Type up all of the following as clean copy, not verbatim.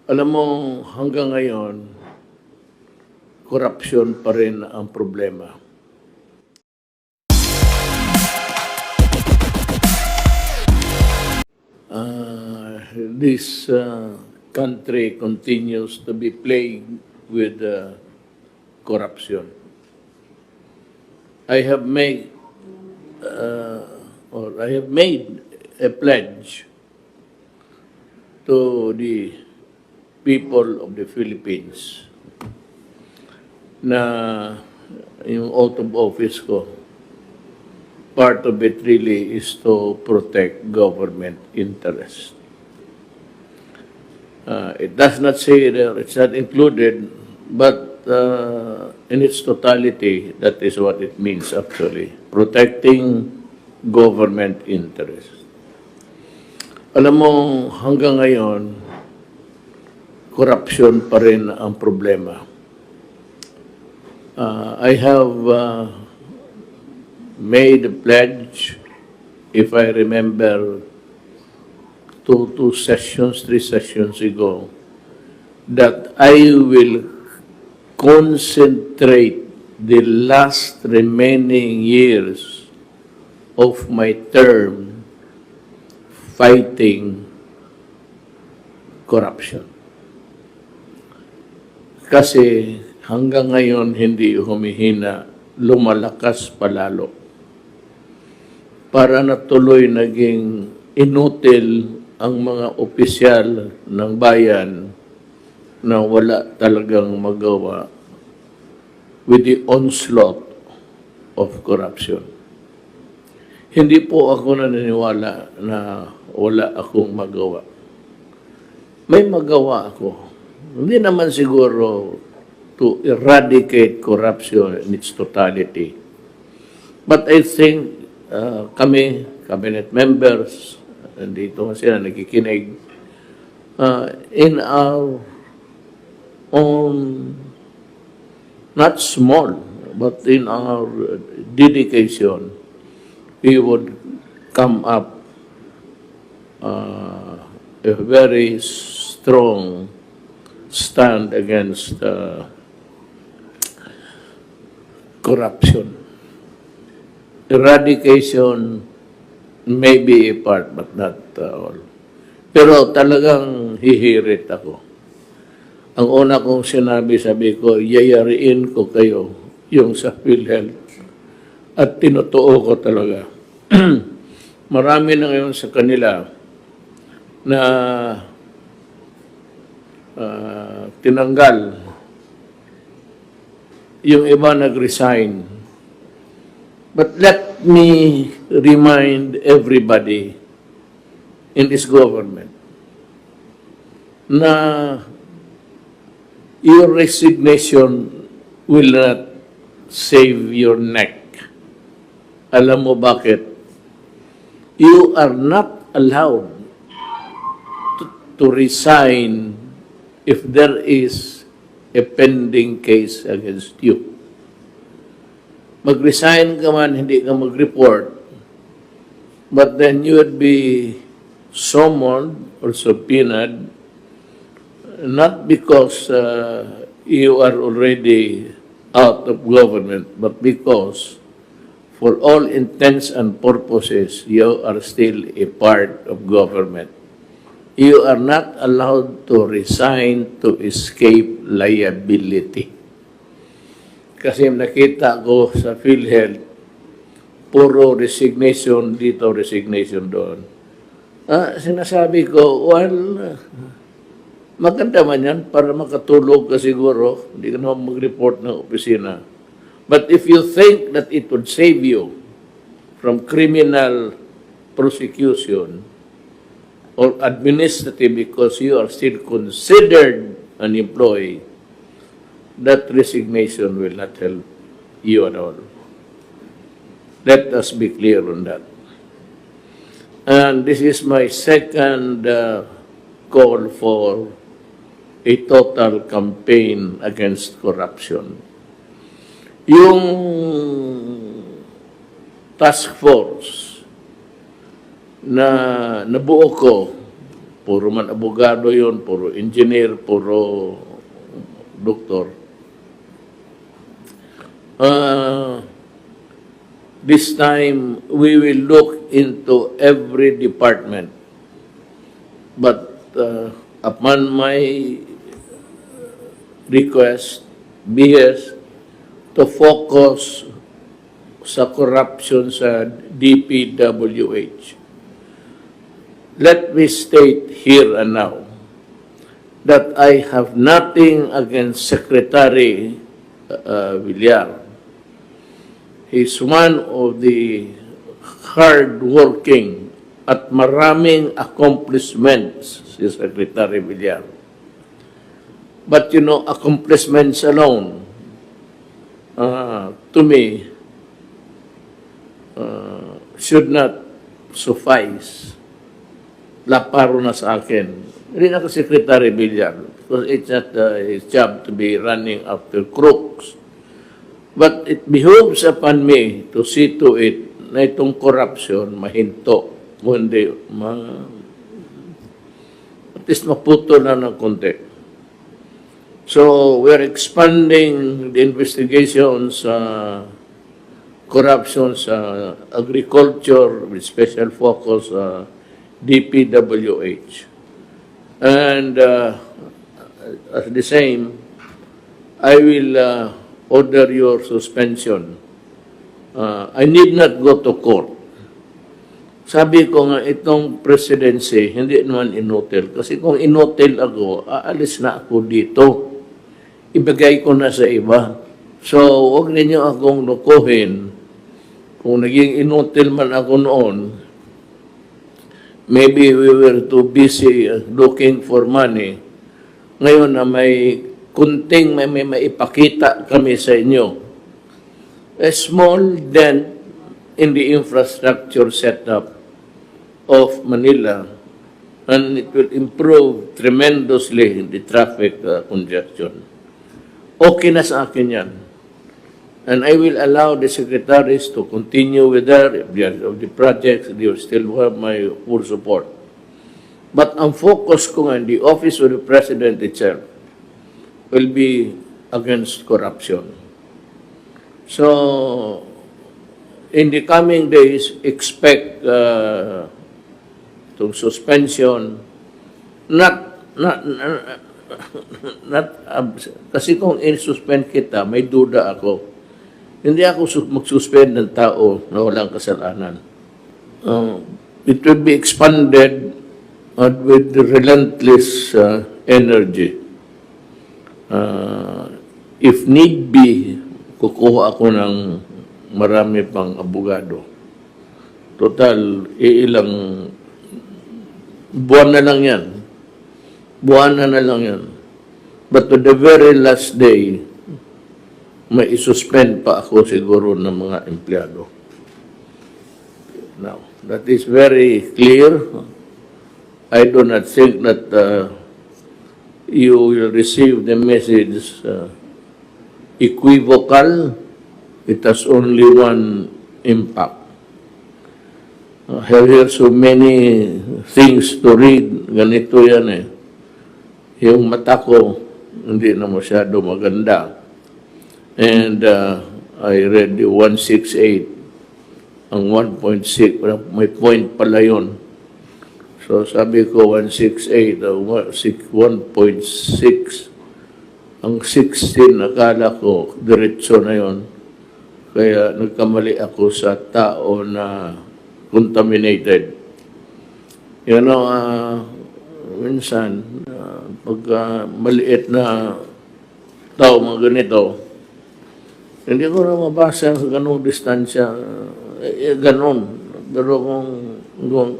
Alam mo, hanggang ngayon, korupsyon pa rin ang problema. This country continues to be plagued with corruption. I have made a pledge to the people of the Philippines na yung oath of office ko, part of it really is to protect government interest. It does not say there, it's not included, but in its totality, that is what it means actually, protecting government interest. Alam mo, hanggang ngayon, korupsyon pa rin ang problema. I have made a pledge, if I remember, two sessions, 3 sessions ago, that I will concentrate the last remaining years of my term fighting corruption. Kasi hanggang ngayon hindi humihina, lumalakas palalo. Para natuloy naging inutil ang mga opisyal ng bayan na wala talagang magawa with the onslaught of corruption. Hindi po ako naniniwala na wala akong magawa. May magawa ako. Hindi naman siguro to eradicate corruption in its totality. But I think kami, cabinet members, dito sila nakikinig, in our own, not small, but in our dedication, we would come up a very strong stand against corruption. Eradication may be a part, but not all. Pero talagang hihirit ako. Ang una kong sinabi, sabi ko, yayariin ko kayo yung sa PhilHealth. At tinutuo ko talaga. Marami na ngayon sa kanila na tinanggal. Yung iba nag-resign. But let me remind everybody in this government na your resignation will not save your neck. Alam mo bakit? You are not allowed to resign if there is a pending case against you. Mag-resign ka man, hindi ka mag-report, but then you would be summoned or subpoenaed, not because you are already out of government, but because for all intents and purposes, you are still a part of government. You are not allowed to resign to escape liability. Kasi nakita ko sa PhilHealth, puro resignation dito, resignation doon. Sinasabi ko, well, maganda man yan para makatulog ka siguro, hindi ka naman mag-report ng opisina. But if you think that it would save you from criminal prosecution or administrative because you are still considered an employee, that resignation will not help you at all. Let us be clear on that. And this is my second call for a total campaign against corruption. Yung task force na nabuo ko puro man abogado yon, puro engineer, puro doktor. This time, we will look into every department. But upon my request, BS, to focus sa corruption sa DPWH. Let me state here and now that I have nothing against Secretary Villar. He's one of the hard-working at maraming accomplishments si Secretary Villar. But you know, accomplishments alone, to me, should not suffice. Laparo na sa akin. Hindi na ako Secretary Villar because it's not his job to be running after crooks. But it behooves upon me to see to it na itong corruption mahinto. Kundi, at least maputo na ng konti. So, we're expanding the investigations sa corruption sa agriculture with special focus sa DPWH. And as the same, I will order your suspension. I need not go to court. Sabi ko nga, itong presidency, hindi naman inotel. Kasi kung inotel ako, aalis na ako dito. Ibigay ko na sa iba. So, huwag ninyo akong lukuhin. Kung naging inotel man ako noon, maybe we were too busy looking for money. Ngayon na may kunting may maipakita kami sa inyo. A small dent in the infrastructure setup of Manila, and it will improve tremendously the traffic congestion. Okay na sa akin yan. And I will allow the secretaries to continue with their of the projects. They will still have my full support. But ang focus ko nga, the office of the President itself will be against corruption. So, in the coming days, expect to suspension, kasi kung in-suspend kita, may duda ako. Hindi ako mag-suspend ng tao na walang kasalanan. It will be expanded with the relentless energy. If need be, kukuha ako ng marami pang abogado. Total, ilang buwan na lang yan. Buwan na lang yan. But to the very last day, may isuspend pa ako siguro ng mga empleyado. Now, that is very clear. I do not think that you will receive the message equivocal. It has only one impact. I have here so many things to read. Ganito yan eh. Yung mata ko, hindi na masyado maganda. And I read the 168. Ang 1.6, may point pala yun. So sabi ko 168, 1.6. Ang 16, akala ko, diretso na yun. Kaya nagkamali ako sa tao na contaminated. You know, minsan, pag maliit na tao, mga ganito, hindi ko na mabasa sa ganung distansya. Ganon. Pero kung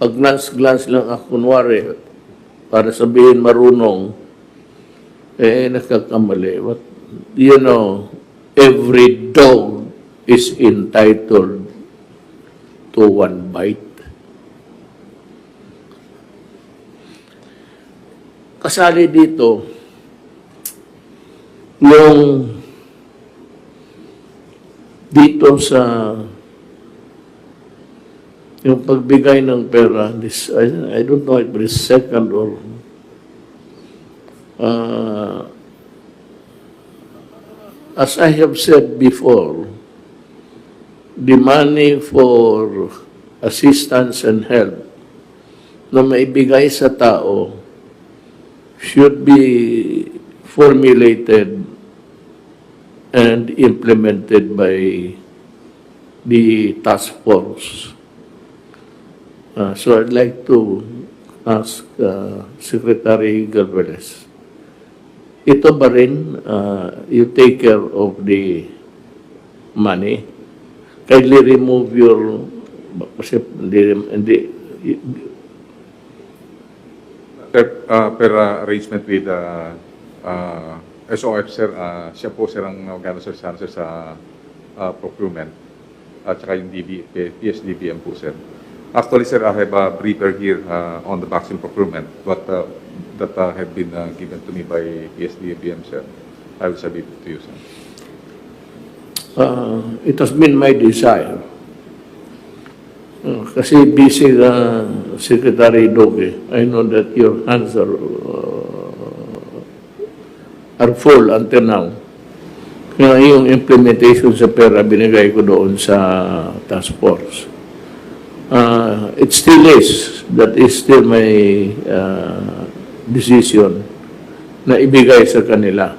pag-glance lang ako, kunwari, para sabihin marunong, nakakamali. But, you know, every dog is entitled to one bite. Kasali dito, yung dito sa yung pagbigay ng pera, this, I don't know if it's second or as I have said before, the money for assistance and help na maibigay sa tao should be formulated and implemented by the task force. So I'd like to ask Secretary Galvez, ito ba rin you take care of the money? Kindly remove your, kasi hindi, per arrangement with SOF, sir, siya po, sir, ang magano, sir, sa procurement at saka yung PSDBM po, sir. Actually, sir, I have a briefer here on the vaccine procurement that have been given to me by PSDBM, sir. I will submit it to you, sir. It has been my desire. Kasi busy Secretary Doge. I know that your hands are full until now. Kaya yung implementation sa pera binigay ko doon sa task force. It still is. That is still my decision na ibigay sa kanila.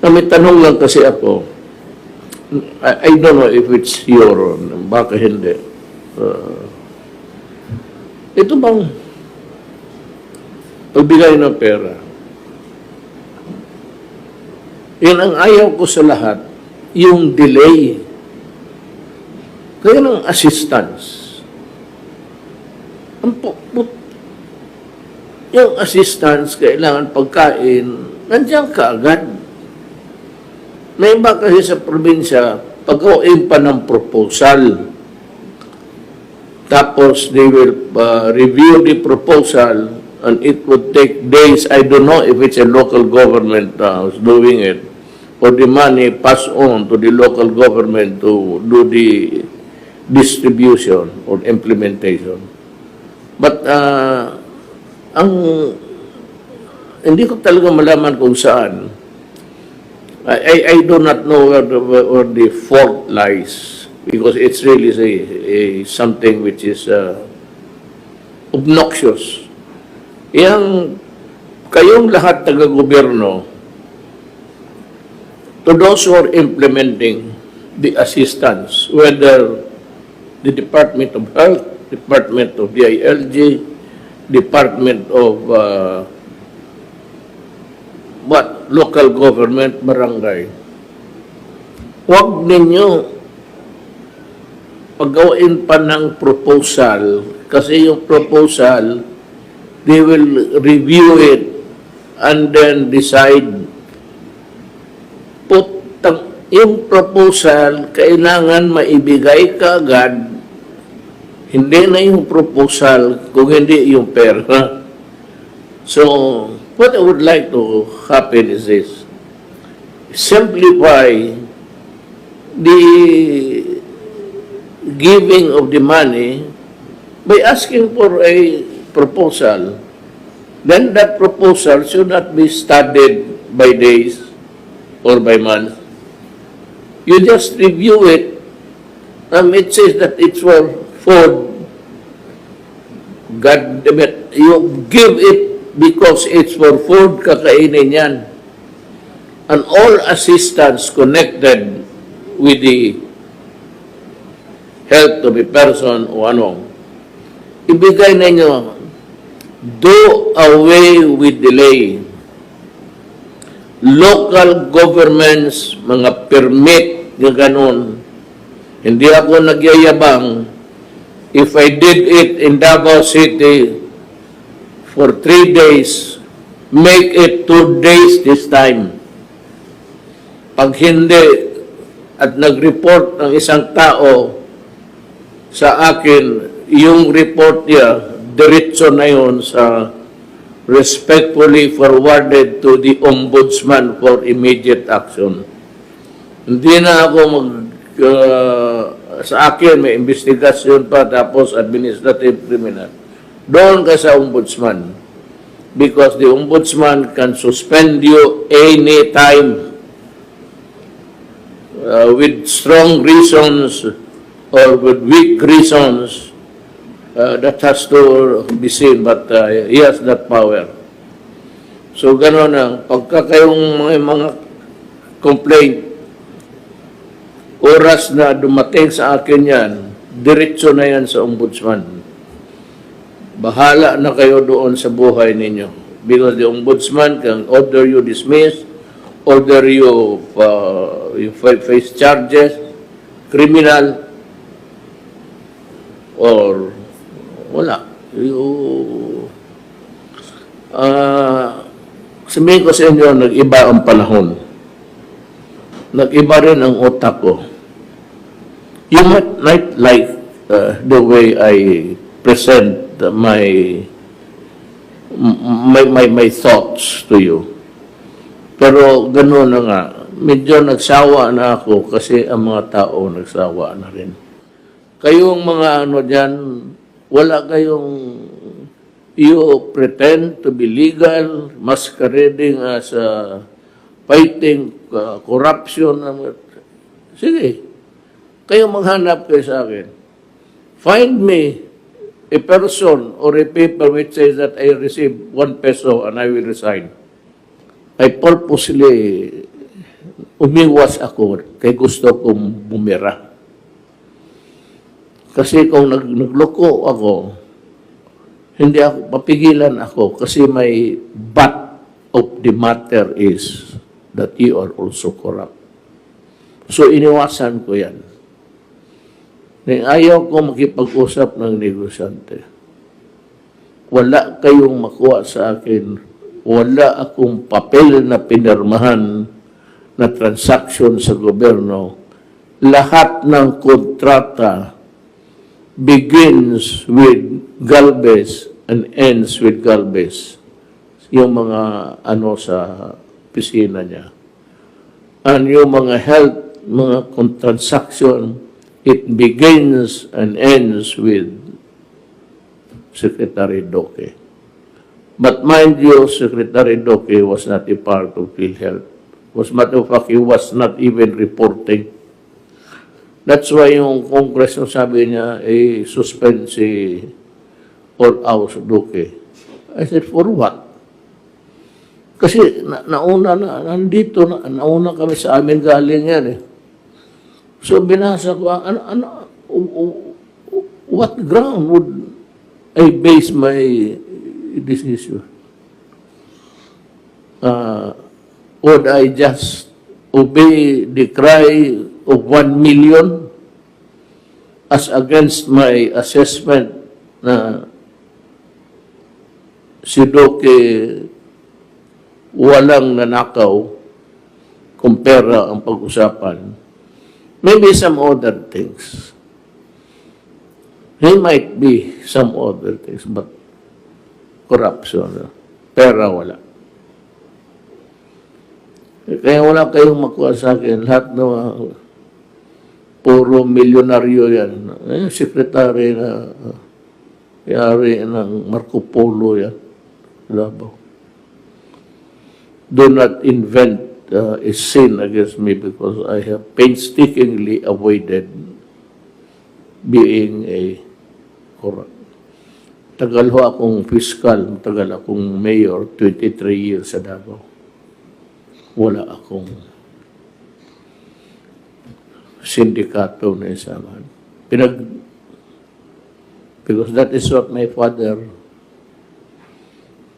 May tanong lang kasi ako, I don't know if it's your, baka hindi. Ito bang pagbigay ng pera, yan ang ayaw ko sa lahat, yung delay. Kaya ng assistance. Yung assistance, kailangan pagkain, nandiyan ka agad. May iba kasi sa probinsya, pag-uin pa ng proposal. Tapos they will review the proposal and it would take days. I don't know if it's a local government who's doing it, or the money pass on to the local government to do the distribution or implementation. But hindi ko talaga malaman kung saan. I do not know where the fault lies, because it's really something which is obnoxious. Kayong lahat taga-gobyerno, to those who are implementing the assistance, whether the Department of Health, Department of DILG, Department of local government, barangay, huwag ninyo paggawain pa ng proposal, kasi yung proposal, they will review it and then decide. Yung proposal, kailangan maibigay ka agad, hindi na yung proposal, kung hindi yung pera. So, what I would like to happen is this: simplify the giving of the money by asking for a proposal. Then that proposal should not be studied by days or by months. You just review it. It says that it's for food. God damn it, you give it because it's for food, kakainin yan. And all assistance connected with the health of a person o ibigay ninyo. Do away with delay. Local governments, mga permit na ganun. Hindi ako nagyayabang. If I did it in Davao City for 3 days, make it 2 days this time. Pag hindi, at nag-report ng isang tao sa akin, yung report niya, diretso na yun sa respectfully forwarded to the Ombudsman for immediate action. Hindi na ako sa akin may investigasyon pa tapos administrative criminal. Doon ka sa ombudsman. Because the ombudsman can suspend you anytime with strong reasons or with weak reasons. That has to be seen, but he has that power. So, gano'n ang pagka kayong mga complaint, oras na dumating sa akin yan, diretso na yan sa ombudsman. Bahala na kayo doon sa buhay ninyo. Because the ombudsman can order you dismissed, order you face charges, criminal, or wala. Sabihin ko sa inyo, nag-iba ang panahon. Nag-iba rin ang utak ko. You might like the way I present my thoughts to you. Pero gano'n na nga, medyo nagsawa na ako kasi ang mga tao nagsawa na rin. Kayong mga ano dyan, wala kayong, you pretend to be legal, masquerading as fighting corruption. Sige, kayo maghanap kayo sa akin. Find me a person or a paper which says that I received 1 peso and I will resign. I purposely umiwas ako kay gusto kong bumira. Kasi kung nagloko ako, hindi ako, papigilan ako kasi may but of the matter is that you are also corrupt. So iniwasan ko yan. Ayaw ko makipag-usap ng negosyante. Wala kayong makuha sa akin. Wala akong papel na pinirmahan na transaction sa gobyerno. Lahat ng kontrata begins with Galvez and ends with Galvez. Yung mga ano sa pisina niya. And yung mga health, mga transaction, it begins and ends with Secretary Doke. But mind you, Secretary Doke was not a part of PhilHealth. Was matter of fact, he was not even reporting. That's why yung Congress yung sabi niya, suspend si House Doke. I said, for what? Kasi nauna kami sa amin galing yan eh. So binasa ko, what ground would I base my decision? Would I just obey the cry of 1 million as against my assessment na si Doke walang nanakaw kung pera ang pag-usapan? Maybe some other things. He might be some other things, but corruption, pera wala. Kaya wala kayong makuha sa akin. Lahat na puro milyonaryo yan. Sekretary na yari ng Marco Polo yan. Labaw. Do not invent a sin against me because I have painstakingly avoided being a corrupt. Tagal ho akong fiscal, tagal akong mayor, 23 years sa Davao. Wala akong sindikato na isaman. Because that is what my father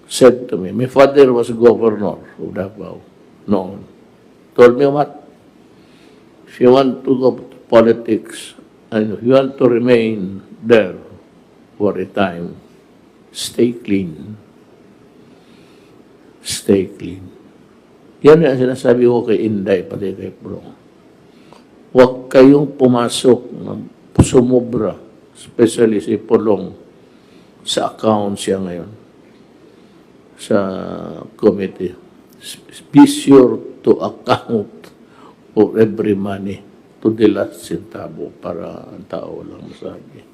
said to me. My father was governor of Davao noon. Told me what? If you want to go to politics and if you want to remain there for a time, stay clean. Stay clean. Yan ang sinasabi ko kay Inday, pati kay Pro. Huwag kayong pumasok ng sumobra, especially si Pulong, sa account siya ngayon, sa committee. Be sure to account for every money. to the last centavo para ang tao walang masabi.